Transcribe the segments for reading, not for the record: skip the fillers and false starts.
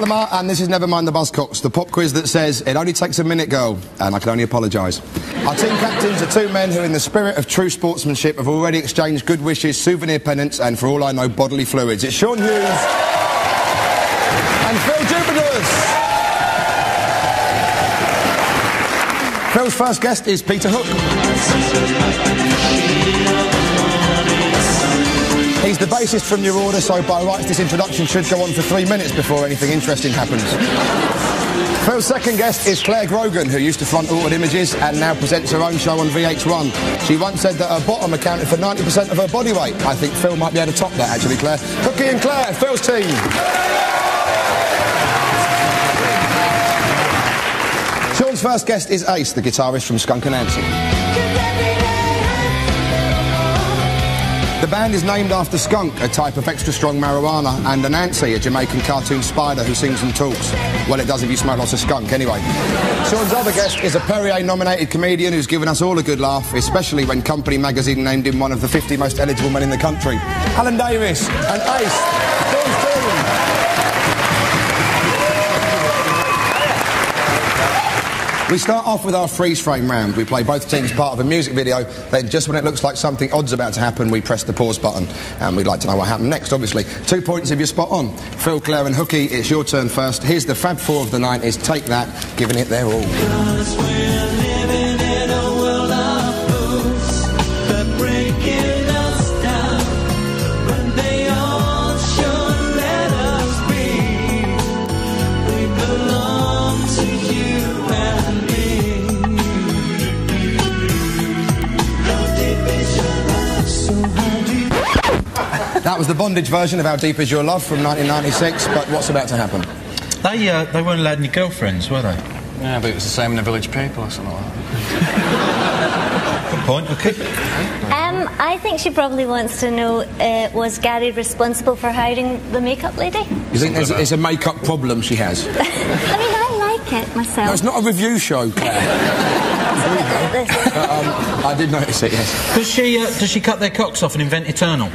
Lamar, and this is Never Mind the Buzzcocks, the pop quiz that says, it only takes a minute, girl, and I can only apologise. Our team captains are two men who, in the spirit of true sportsmanship, have already exchanged good wishes, souvenir pennants, and, for all I know, bodily fluids. It's Sean Hughes and Phil Jupiters. Phil's first guest is Peter Hook. He's the bassist from New Order, so by rights this introduction should go on for 3 minutes before anything interesting happens. Phil's second guest is Claire Grogan, who used to front Altered Images and now presents her own show on VH1. She once said that her bottom accounted for 90% of her body weight. I think Phil might be able to top that, actually, Claire. Hooky and Claire, Phil's team. Sean's first guest is Ace, the guitarist from Skunk Anansie. The band is named after skunk, a type of extra-strong marijuana, and Anansie, a Jamaican cartoon spider who sings and talks. Well, it does if you smoke lots of skunk, anyway. Sean's other guest is a Perrier-nominated comedian who's given us all a good laugh, especially when Company magazine named him one of the 50 most eligible men in the country. Alan Davis and Ace, Sean's team. We start off with our freeze frame round. We play both teams part of a music video, then just when it looks like something odd's about to happen, we press the pause button. And we'd like to know what happened next, obviously. 2 points if you're spot on. Phil, Claire and Hooky, it's your turn first. Here's the Fab Four of the 90s. Take That, giving it their all. That was the Bondage version of How Deep Is Your Love from 1996, but what's about to happen? They weren't allowed any girlfriends, were they? Yeah, but it was the same in the Village People or something like that. Good point, okay. I think she probably wants to know, was Gary responsible for hiring the makeup lady? You think it's a makeup problem she has? I mean, I like it myself. No, it's not a review show, Claire. I did notice it, yes. Does she cut their cocks off and invent Eternal?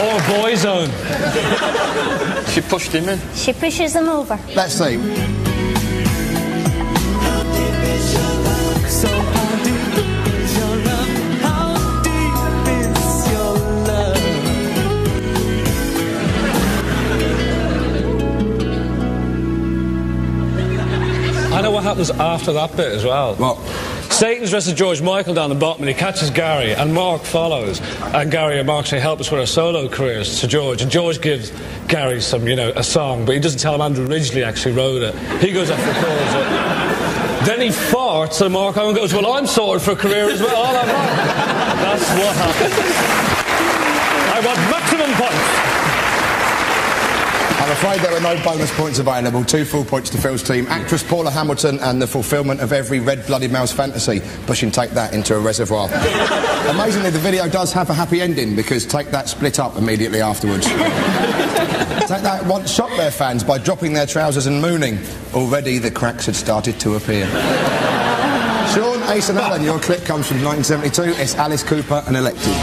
Or Boyzone. She pushed him in. She pushes them over. Let's see. I know what happens after that bit as well. What? Satan's dressed as George Michael down the bottom and he catches Gary and Mark follows. And Gary and Mark say, help us with our solo careers to George. And George gives Gary some, a song, but he doesn't tell him Andrew Ridgeley actually wrote it. He goes off and records it. Then he farts and Mark Owen goes, well, I'm sorted for a career as well. All I'm right. That's what happens. I want maximum points. I'm afraid there were no bonus points available. 2 full points to Phil's team. Actress Paula Hamilton and the fulfilment of every red-blooded male's fantasy, pushing Take That into a reservoir. Amazingly, the video does have a happy ending because Take That split up immediately afterwards. Take That once shocked their fans by dropping their trousers and mooning. Already the cracks had started to appear. Sean, Ace and Alan, your clip comes from 1972. It's Alice Cooper and Elected.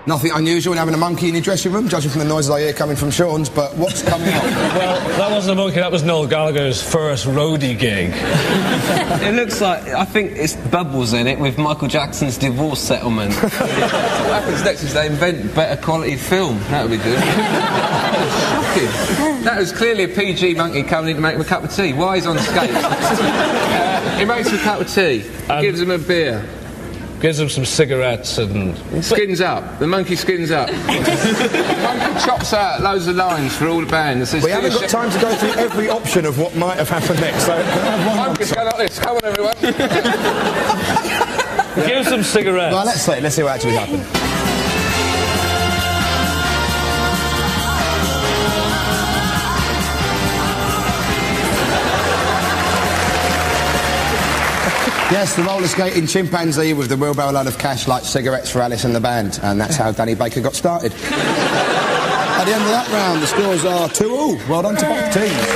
Nothing unusual in having a monkey in your dressing room, judging from the noises I hear coming from Sean's, but what's coming up? Well, that wasn't a monkey, that was Noel Gallagher's first roadie gig. It looks like, I think it's Bubbles in it with Michael Jackson's divorce settlement. What happens next is they invent better quality film. That would be good. That was shocking. That was clearly a PG monkey coming in to make him a cup of tea. Why he's on skates? He makes him a cup of tea, gives him a beer. Gives him some cigarettes and... Skins up. The monkey skins up. The monkey chops out loads of lines for all the bands. We haven't got time to go through every option of what might have happened next, so... Monkey's going like this. Come on, everyone. Give him some cigarettes. Well, let's see what actually happened. Yes, the roller skating chimpanzee with the wheelbarrow load of cash like cigarettes for Alice and the band, and that's how Danny Baker got started. At the end of that round, the scores are 2-2. Well done to both teams.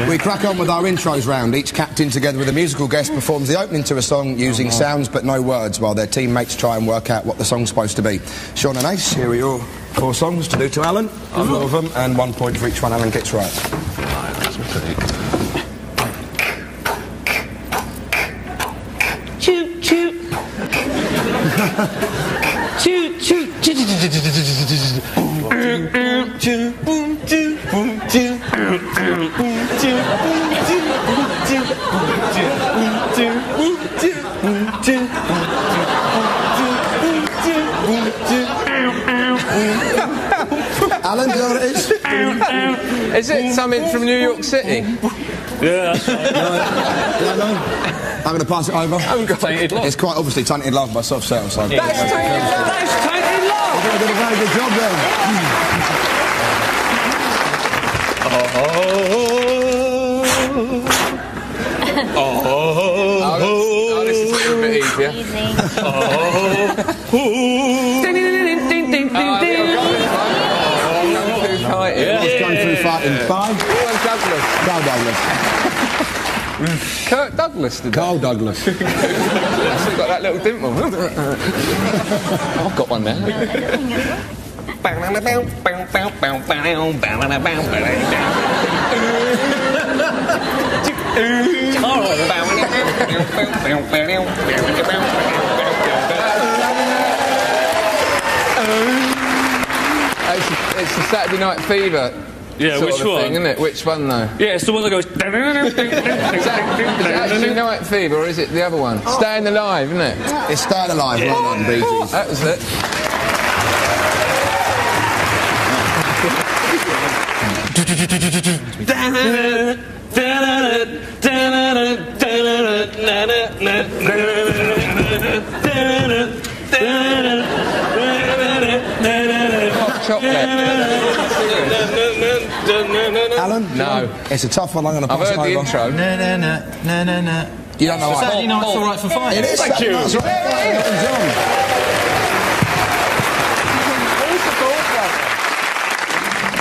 We crack on with our intros round. Each captain, together with a musical guest, performs the opening to a song using sounds but no words, while their teammates try and work out what the song's supposed to be. Sean and Ace, here are your 4 songs to do to Alan. 4 of them, and 1 point for each one Alan gets right. Choo choo. Choo choo. Alan, do you know what it is? Is it something from New York City? Yeah, that's right. No. I'm going to pass it over. I haven't got Tainted Love. It's quite obviously Tainted Love by Soft Cell. So That's Tainted Love! That's Tainted Love! You're doing a very good job then. Oh, this is a bit easier. Easy. Going through fighting 5. Douglas. Carl Douglas. Kirk Douglas did that. Carl Douglas. I've still got that little dimple. I've got one there. It's the Saturday Night Fever. Yeah, which one? Thing, isn't it? Which one though? Yeah, it's the one that goes... Is it actually Night Fever or is it the other one? Staying Alive, isn't it? It's Staying Alive, well done, Bee Gees. That was it. Hot chocolate. Alan? No. It's a tough one, I'm going to I've pass it heard the over. intro. You don't know Saturday what? Night's Alright for Fighting. It is Saturday Night's Alright for Fighting, Elton John.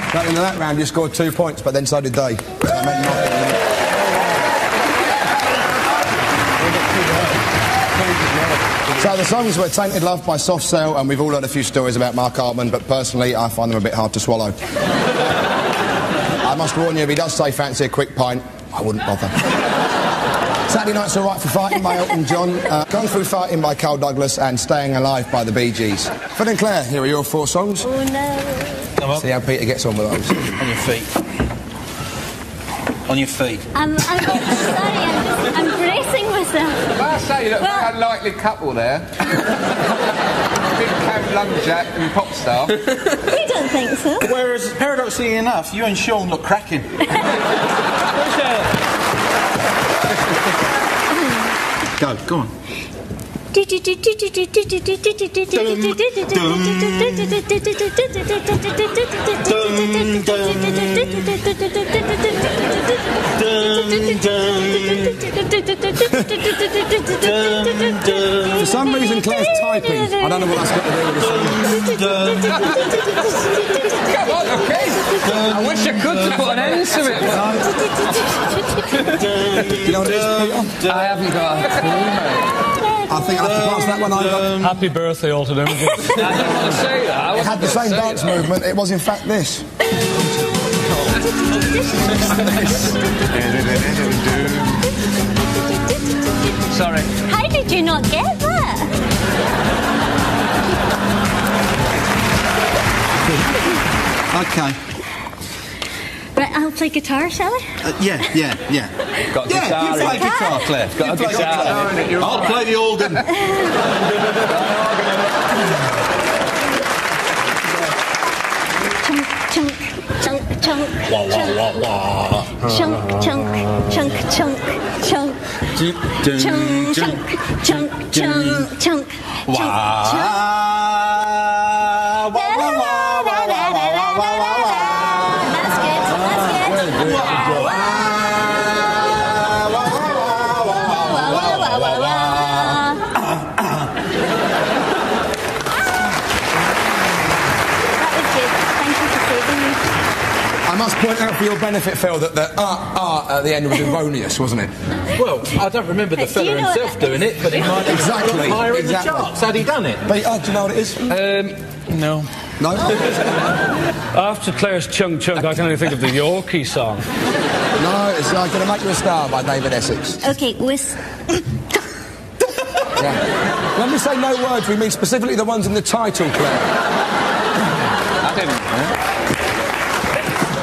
At the end of that round, you scored 2 points, but then so did they. That meant nothing. So the songs were Tainted Love by Soft Cell, and we've all heard a few stories about Mark Hartman, but personally I find them a bit hard to swallow. I must warn you, if he does say fancy a quick pint, I wouldn't bother. Saturday Night's Alright for Fighting by Elton John, Gone Through Fighting by Carl Douglas, and Staying Alive by the Bee Gees. Phil and Claire, here are your 4 songs. Oh no. Come on. See how Peter gets on with those. On your feet. On your feet. I'm sorry, I'm bracing myself. Well, I say, you look a Well- very unlikely couple there. Big cab lumberjack and pop star. We don't think so. Whereas, paradoxically enough, you and Sean look cracking. Go on. For some reason, Claire's typing. I don't know what that's got to do with the song. Come on, okay. I wish I could to put an end to it. Do you know what it is, Peter? I haven't got a clue, mate. I think I'll have to pass that one over. Happy birthday, all to them. I don't want to say that. It had the same dance movement. It was, in fact, this. Sorry. How did you not get that? Okay. Right, I'll play guitar, shall I? Yeah. Got Yeah, guitar you in play it. guitar, Claire. Got a guitar in it. I'll play the organ. Chunk, chunk, chunk, chunk, chunk, chunk, chunk, chunk, chunk, chunk, chunk, chunk, chunk, chunk, chunk. must point out for your benefit, Phil, that the at the end was erroneous, wasn't it? Well, I don't remember the fella himself doing it, but he might have Exactly, got higher in the exactly. charts. Had he done it? But, do you know what it is? No. No? After Claire's Chung Chung, I can only think of the Yorkie song. No, it's Gonna Make You a Star by David Essex. Okay, Yeah. When we say no words, we mean specifically the ones in the title, Claire. I didn't.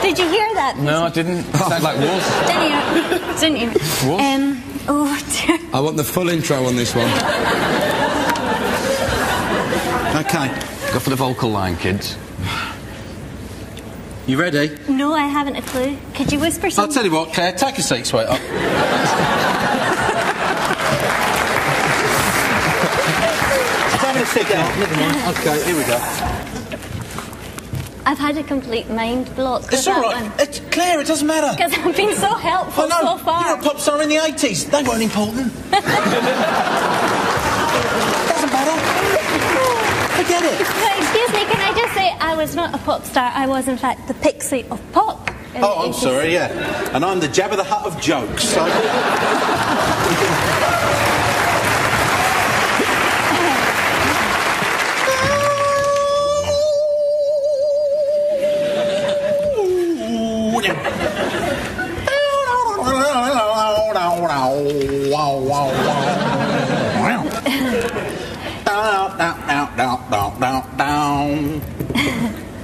Did you hear that? No, I didn't. Sounds like was. Didn't you? Was? Oh dear. I want the full intro on this one. Okay. Go for the vocal line, kids. You ready? No, I haven't a clue. Could you whisper I'll something? tell you what, Claire, take a seat, sweetheart. Having a sit down. Never mind. Okay, here we go. I've had a complete mind block with It's all that right. one. It's Claire, it doesn't matter. Because I've been so helpful I know. so far. You're a pop star in the 80s. They weren't important. Doesn't matter. Forget it. Excuse me, can I just say I was not a pop star. I was, in fact, the pixie of pop. in the Oh, I'm 80s. sorry, yeah. And I'm the Jabba the Hutt of jokes. So...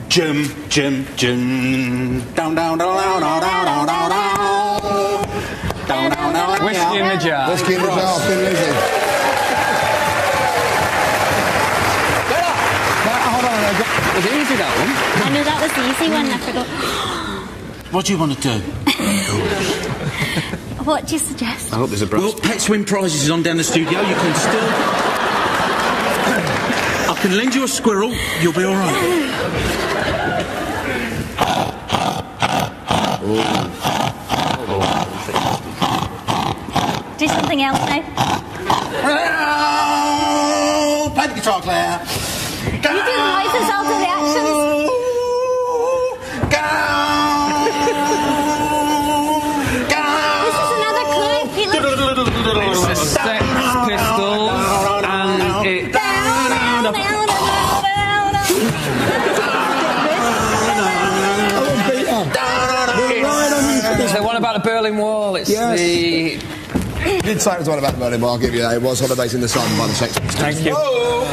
Jim, Jim, Jim. Down, down, down, down, down, down, down, down, down, down. Whiskey in the jar. Whiskey in the Jar, Thin Lizzy. Hold on, was it easy, that one? I know that was the easy one. I forgot. What do you want to do? What do you suggest? I hope there's a Well, Pet Swim Prizes is on down the studio. You can still... I can lend you a squirrel. You'll be all right. Do something else now. Play the guitar, Claire. You do the noises, I'll do the actions. This is another clue. It's the Sex Pistols, and it... It's the one about the Berlin Wall. It's Yes. the... You did say it was one about Berlin Wall, I'll give you that. It was Holidays in the Sun by the Sex Pistols. Thank you. Well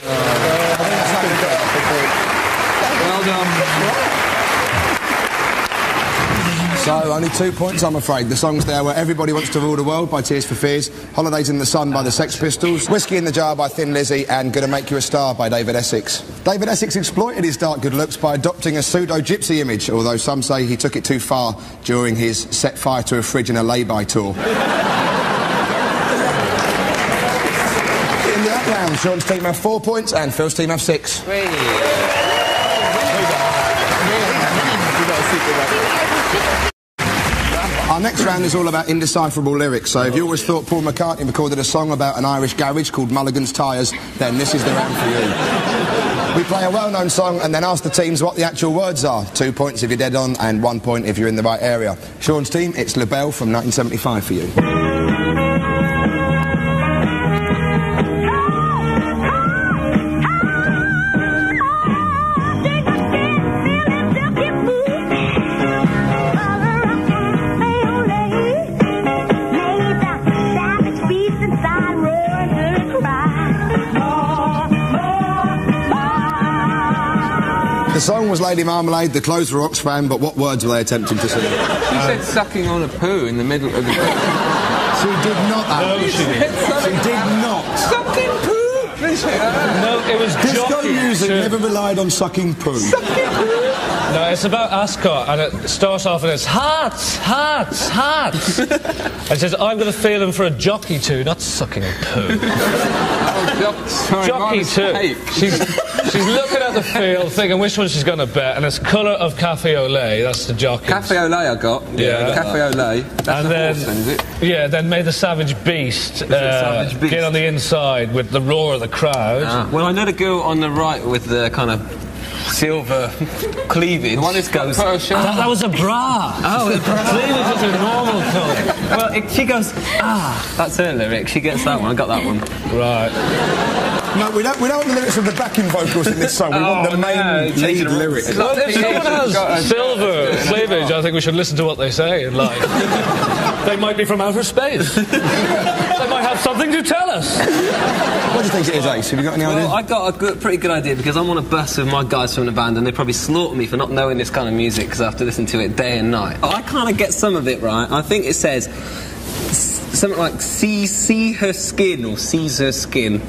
done. So, only 2 points, I'm afraid. The song's there were Everybody Wants to Rule the World by Tears for Fears, Holidays in the Sun by the Sex Pistols, Whiskey in the Jar by Thin Lizzy, and Gonna Make You a Star by David Essex. David Essex exploited his dark good looks by adopting a pseudo-gypsy image, although some say he took it too far during his set fire to a fridge in a lay-by tour. In the up round, Sean's team have 4 points and Phil's team have 6. Our next round is all about indecipherable lyrics, so if you always thought Paul McCartney recorded a song about an Irish garage called Mulligan's Tyres, then this is the round for you. We play a well-known song and then ask the teams what the actual words are. 2 points if you're dead on and 1 point if you're in the right area. Sean's team, it's La Belle from 1975 for you. The song was Lady Marmalade, the clothes were Oxfam, but what words were they attempting to sing? She said sucking on a poo in the middle of the... She did not, Alan. No, she didn't. She did not. Sucking poo! No, it was Disco jockey. music never relied on sucking poo. No, it's about Ascot, and it starts off and it's hearts, hearts, hearts. And it says, I'm going to feel them for a jockey too, not sucking a poo. Sorry, Jockey too. She's looking at the field, thinking which one she's going to bet, and it's colour of cafe au lait. That's the jockey. Cafe au lait I got. Yeah. Cafe au lait. That's And the then, horse then, is it? yeah, then may the savage beast, Savage Beast? get on the inside with the roar of the crowd. Well, I know the girl on the right with the kind of silver cleavage. One is goes. That was a bra. Oh, the Cleavage was a normal colour. well, she goes, that's her lyric. She gets that one. I got that one. Right. No, we don't want the lyrics of the backing vocals in this song. We want the main lead lyric. Well, if someone has silver cleavage, I think we should listen to what they say in life. They might be from outer space. They might have something to tell us. What do you think it is, Ace? Have you got any idea? Well, I got a pretty good idea because I'm on a bus with my guys from the band and they probably slaughter me for not knowing this kind of music because I have to listen to it day and night. I kind of get some of it right. I think it says something like see her skin or sees her skin.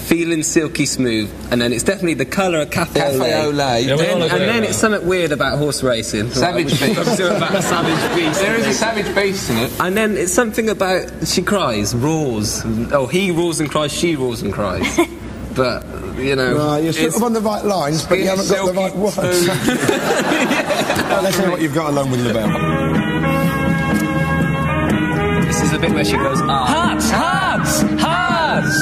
Feeling silky smooth, and then it's definitely the colour of cafe au lait. Yeah, and then it's something weird about horse racing. Savage beast. About a savage beast. There is a savage beast in it. And then it's something about she cries, roars. Oh, he roars and cries, she roars and cries. But, you know... Right, you're sort of on the right lines, but you haven't got the right words. Let's hear what you've got along with LaBelle. This is a bit where she goes, Hearts, hearts, hearts.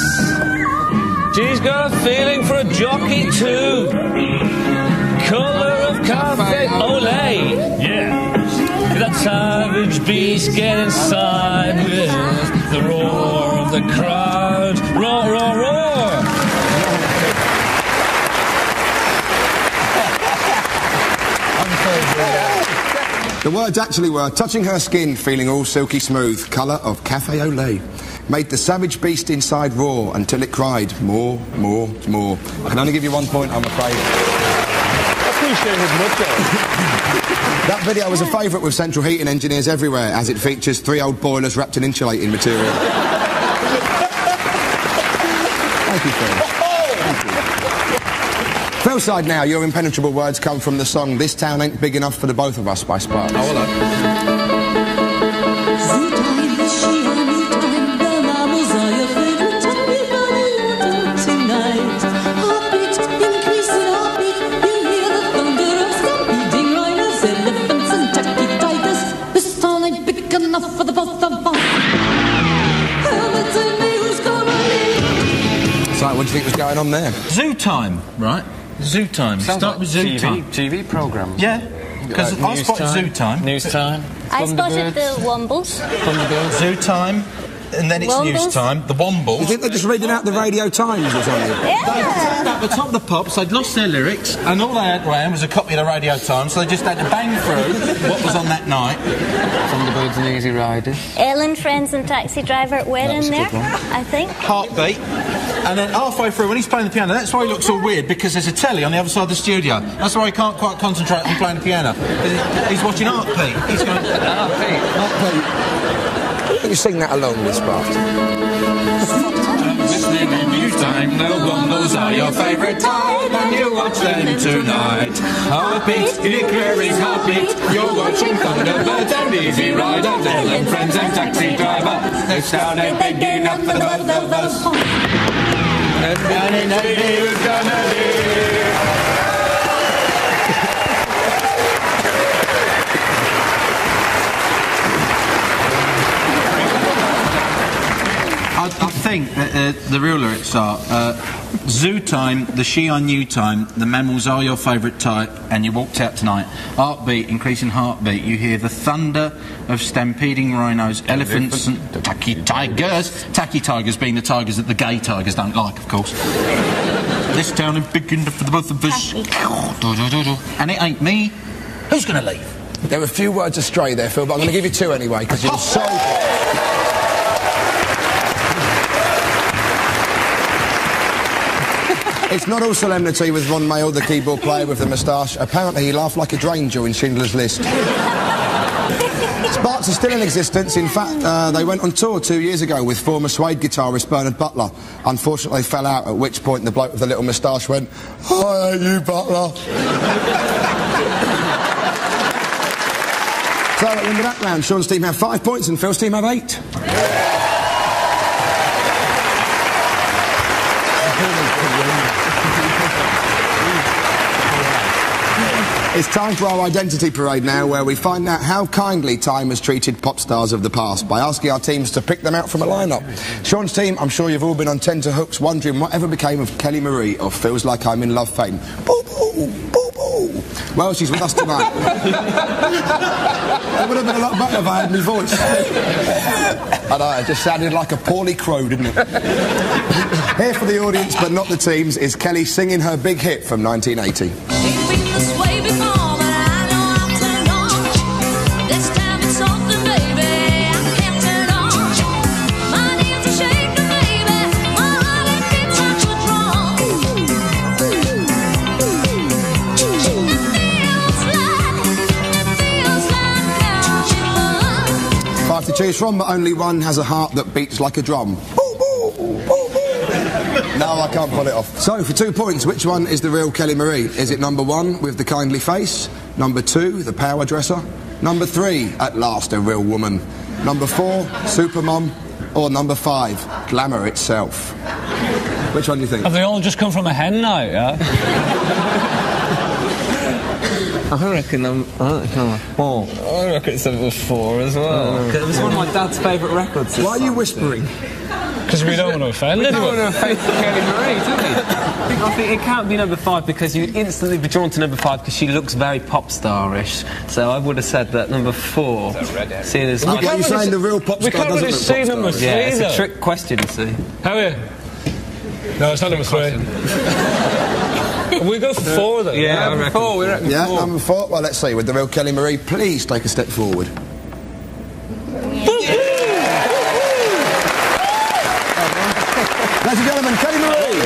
She's got a feeling for a jockey too. Colour of cafe au lait. Yeah. That savage beast get inside with the roar of the crowd. Roar, roar, roar. The words actually were touching her skin, feeling all silky smooth, colour of cafe au lait. Made the savage beast inside roar until it cried, more, more, more. I can only give you 1 point, I'm afraid. That video was a favourite with central heating engineers everywhere, as it features 3 old boilers wrapped in insulating material. Thank you, Phil. Phil's side now, your impenetrable words come from the song This Town Ain't Big Enough for the Both of Us by Sparks. Oh, hello. So, what do you think was going on there? Zoo time, right? Zoo time. Start with zoo time. TV programme. Yeah, because I spotted zoo time. News time. I spotted the Wombles. Zoo time, and then it's Wombles. news time. The You Wombles. think they're just reading out the Radio Times or something? Yeah. At the top of the pops, they'd lost their lyrics, and all they had around was a copy of the Radio Times, so they just had to bang through what was on that night. Thunderbirds and Easy Riders. Ellen, Friends and Taxi Driver were in there, I think. Heartbeat. And then halfway through, when he's playing the piano, that's why he looks all weird, because there's a telly on the other side of the studio. That's why he can't quite concentrate on playing the piano. He's watching Heartbeat. He's going, Heartbeat. You sing that along with Sparks. Listening in news time, the Wombles are your favourite type, and you watch them tonight. Heartbeat, declaring heartbeat, you're watching Thunderbirds and Easy Riders, Ellen, Friends and Taxi Driver. This town ain't big enough for the both of us. And who's gonna live? I think that the real lyrics are zoo time, the she I knew time, the mammals are your favourite type, and you walked out tonight. Heartbeat, increasing heartbeat, you hear the thunder of stampeding rhinos, elephants and tacky tigers. Tacky tigers being the tigers that the gay tigers don't like, of course. This town is big enough for the both of us. And it ain't me. Who's going to leave? There were a few words astray there, Phil, but I'm going to give you 2 anyway, because you're so... It's not all solemnity with Ron Mayle, the keyboard player with the moustache. Apparently he laughed like a drain during Schindler's List. Sparks are still in existence. In fact, they went on tour 2 years ago with former Suede guitarist Bernard Butler. Unfortunately, they fell out, at which point the bloke with the little moustache went, "I hate you, Butler." So at the end of that round, Sean's team have 5 points and Phil's team have 8. It's time for our identity parade now, where we find out how kindly time has treated pop stars of the past by asking our teams to pick them out from a lineup. Sean's team, I'm sure you've all been on tenterhooks wondering whatever became of Kelly Marie of Feels Like I'm in Love fame. Boo boo, boo boo. Well, she's with us tonight. It would have been a lot better if I had my voice. I know, it just sounded like a poorly crow, didn't it? Here for the audience, but not the teams, is Kelly singing her big hit from 1980. To choose from, but only one has a heart that beats like a drum. Boo, boo, boo, boo. No, I can't pull it off. So, for 2 points, which one is the real Kelly Marie? Is it number 1, with the kindly face? Number 2, the power dresser? Number 3, at last, a real woman? Number 4, supermom? Or number 5, glamour itself? Which one do you think? Have they all just come from a hen night, yeah? I reckon I'm a 4. I reckon it's a 4 as well. It was one of my dad's favourite records. Why are you whispering? Because we don't want to offend anyone. We don't want to offend Kelly Marie, do we? I think it can't be number 5 because you'd instantly be drawn to number 5 because she looks very pop star-ish. So I would have said that number 4. Seeing as what are you saying, the real pop star? We can't really see number 3. Yeah, it's a trick question, you see. How are you? No, it's not number 3. We go for 4 then. Yeah, number 4. We reckon 4. Yeah, number 4. Well, let's see. With the real Kelly Marie, please take a step forward. Ladies and gentlemen, Kelly Marie.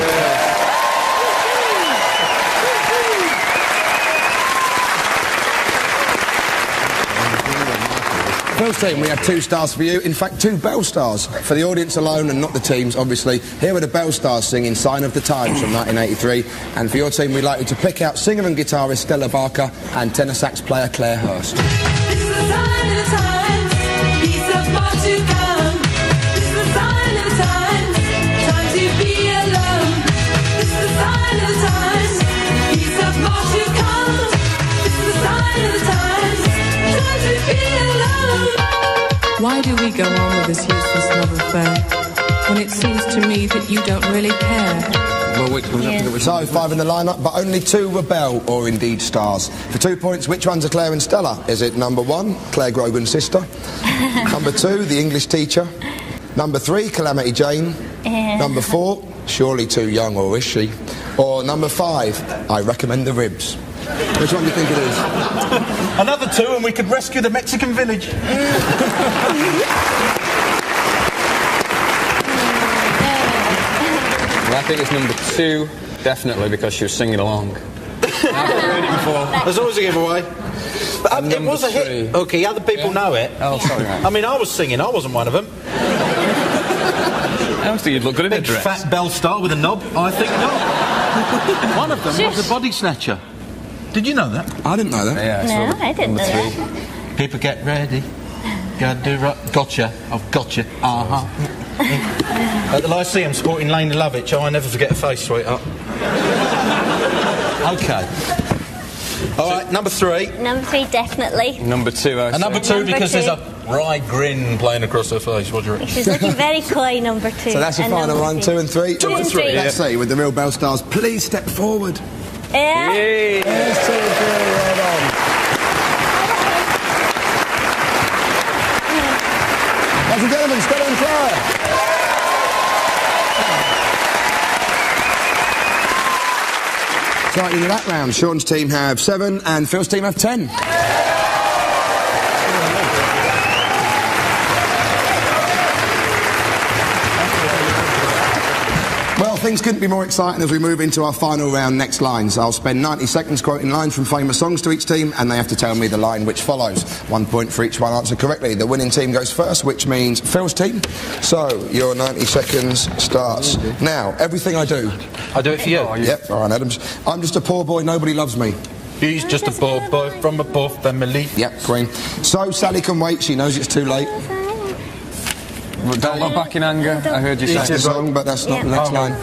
First team, we have 2 stars for you. In fact, 2 Bell stars. For the audience alone and not the teams, obviously. Here are the Bell stars singing Sign of the Times from 1983. And for your team, we'd like you to pick out singer and guitarist Stella Barker and tenor sax player Claire Hurst. This is the sign of the times. Peace of more to come. This is the sign of the times. Time to be alone. This is the sign of the times. Peace of more to come. This is the sign of the times. Time to be alone. Why do we go on with this useless love affair when it seems to me that you don't really care? Well, which one's up? So, 5 in the lineup, but only 2 were Bell, or indeed stars. For 2 points, which ones are Claire and Stella? Is it number 1, Claire Grogan's sister? Number 2, the English teacher? Number 3, Calamity Jane? Number 4, surely too young, or is she? Or number 5, I recommend the ribs. Which one do you think it is? Another 2 and we could rescue the Mexican village. Well, I think it's number 2, definitely, because she was singing along. I've heard it before. There's always a giveaway. But it was a hit. 3. Okay, other people know it. Oh, sorry, mate. I mean, I was singing, I wasn't one of them. I think you'd look good in a Big dress. fat Bell star with a knob? I think not. One of them was a body snatcher. Did you know that? I didn't know that. Yeah, No, I didn't know that. People get ready. Gotta do right. Gotcha. I've gotcha. At the Lyceum sporting Lane Lovitch, I never forget a face, sweetheart. Okay. All right, number 3. Number 3, definitely. Number 2, And number 2 Number because 2. there's a wry grin playing across her face. What do you reckon? She's looking very coy, number 2. So that's your And final number one, 3. 2 and 3? 2 and 3. Let's see, with the real Bell stars, please step forward. Yeah. There's 2 and 3, well done. Ladies and gentlemen, Stella and Claire. So in that round, Sean's team have 7 and Phil's team have 10. Well, things couldn't be more exciting as we move into our final round, next lines. I'll spend 90 seconds quoting lines from famous songs to each team, and they have to tell me the line which follows. 1 point for each one answered correctly. The winning team goes first, which means Phil's team. So, your 90 seconds starts now. Everything I do. I do it for you. Yep, Brian Adams. I'm just a poor boy, nobody loves me. He's just a poor boy from a poor family. Yep, Queen. So, Sally can wait, she knows it's too late. Don't look back in anger. I heard you That's say. the song, but that's not the next line.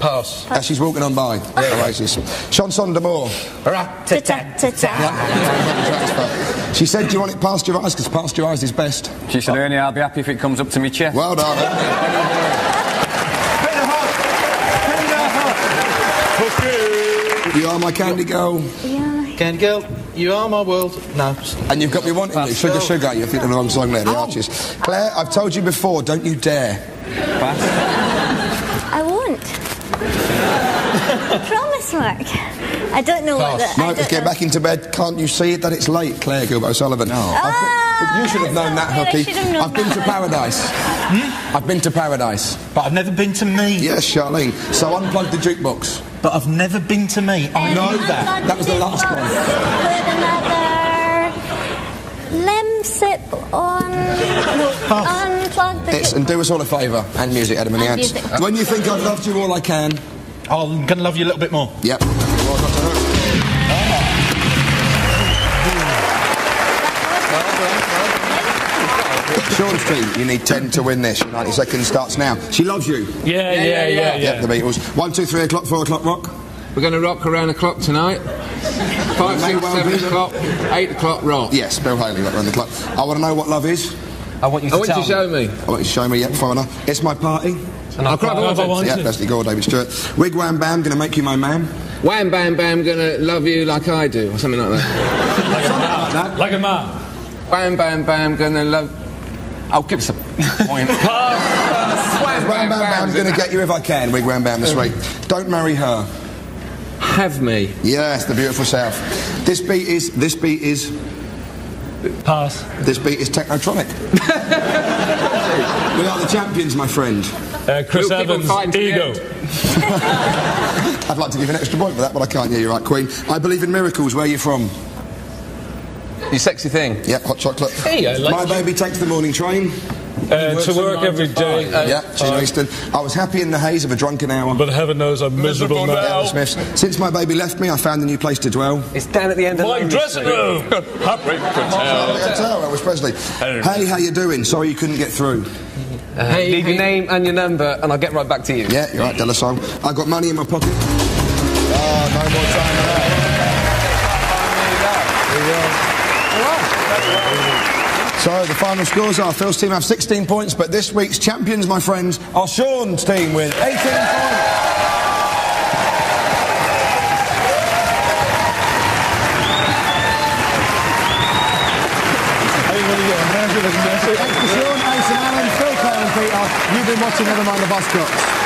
Pass. As she's walking on by. Oasis. Chanson d'amour. She said, do you want it past your eyes? Because past your eyes is best. She said, Ernie, I'll be happy if it comes up to me chest. Well done. You are my candy girl. Yeah. Candy girl, you are my world. No. And you've got me wanting me. Sugar, sugar. You're thinking the wrong song there, the Arches. Claire, I've told you before, don't you dare. I won't. I promise, Mark. I don't know what that... No, let's get back into bed. Can't you see it that it's late, Claire Gilbert O'Sullivan? No. You should have known that, Hooky. I've been to paradise. I've been to paradise. But I've never been to me. Yes, Charlene. So unplug the jukebox. But I've never been to me. I know that. That was the last one. Put another lemsip on... No, unplug the... And do us all a favour. And music, Adam and the And Ants. music. When you think I've loved you all I can... I'm going to love you a little bit more. Yep. Sean's team, you need 10 to win this. Your 90 seconds starts now. She loves you. Yeah. The Beatles. 1, 2, 3 o'clock, 4 o'clock, rock. We're going to rock around the clock tonight. 5, 6, 7 o'clock, 8 o'clock rock. Yes, Bill Haley, rock around the clock. I want to know what love is. I want you to tell me. show me. I want you to show me, yeah, fine enough. It's my party. And I'll cry if I want Yeah, to. Leslie Gore, David Stewart. Wig Wham Bam, gonna make you my man. Wham bam bam, gonna love you like I do, or something like that. Like a man. Wham bam bam, gonna love... Oh, give us a point. Wham Bam Bam, gonna get you if I can. Wig Wham Bam this week. Don't marry her. Have me. Yes, the beautiful South. This beat is Pass. Technotronic. We are the champions, my friend. Chris We'll keep on Evans, fighting to the Ego. end. I'd like to give you an extra point for that, but I can't. Yeah, you're right, Queen. I believe in miracles. Where are you from? You sexy thing. Yeah, hot chocolate. Hey, I like My baby takes the morning train. to work every day. Yeah, she's Eastern. I was happy in the haze of a drunken hour. But heaven knows I'm miserable now. Smiths. Since my baby left me, I found a new place to dwell. It's down at the end of My the dressing room. Happy to tell. Elvis Presley. Hey, how you doing? Sorry you couldn't get through. Leave your name and your number, and I'll get right back to you. Yeah, you're right, Della Song. I got money in my pocket. Oh, no more time for that. So the final scores are Phil's team have 16 points, but this week's champions, my friends, are Sean's team with 18 points. Thanks to Sean, Ace and Alan, Phil, Claire and Peter. You've been watching Nevermind the Buzzcocks.